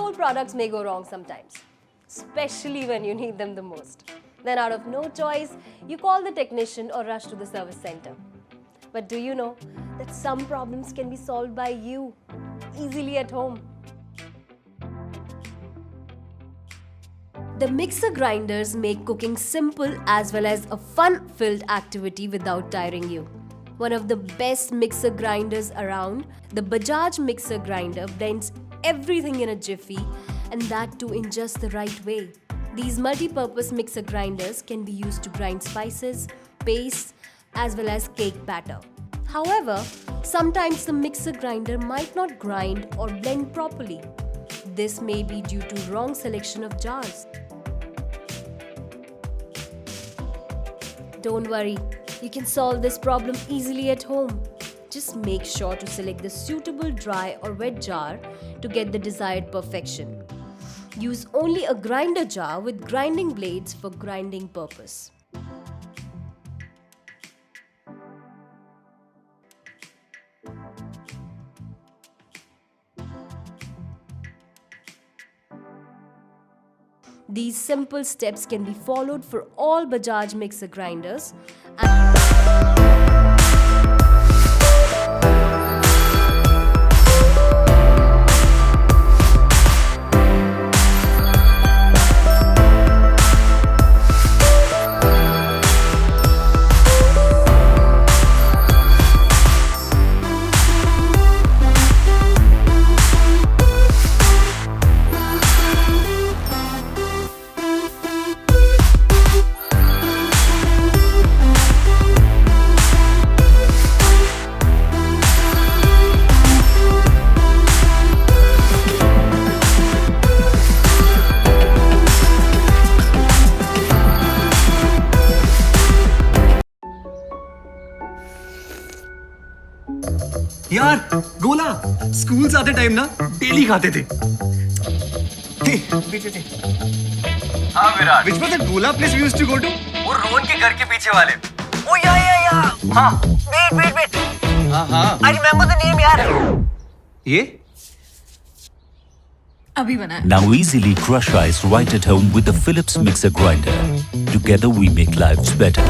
household products may go wrong sometimes, especially when you need them the most. Then out of no choice, you call the technician or rush to the service center. But do you know that some problems can be solved by you easily at home? The mixer grinders make cooking simple as well as a fun-filled activity without tiring you. One of the best mixer grinders around, the Bajaj mixer grinder blends everything in a jiffy, and that too in just the right way. These multi-purpose mixer grinders can be used to grind spices, pastes, as well as cake batter. However, sometimes the mixer grinder might not grind or blend properly. This may be due to wrong selection of jars. Don't worry, you can solve this problem easily at home. Just make sure to select the suitable dry or wet jar to get the desired perfection. Use only a grinder jar with grinding blades for grinding purpose. These simple steps can be followed for all Bajaj mixer grinders. यार गोला school से आते time ना daily खाते थे हाँ Virat, which was that gola place we used to go to? वो रोहन के घर के पीछे वाले। ओ या हाँ, wait हाँ I remember the name यार। ये अभी बना है। Now easily crush ice right at home with the Philips mixer grinder. Together we make lives better.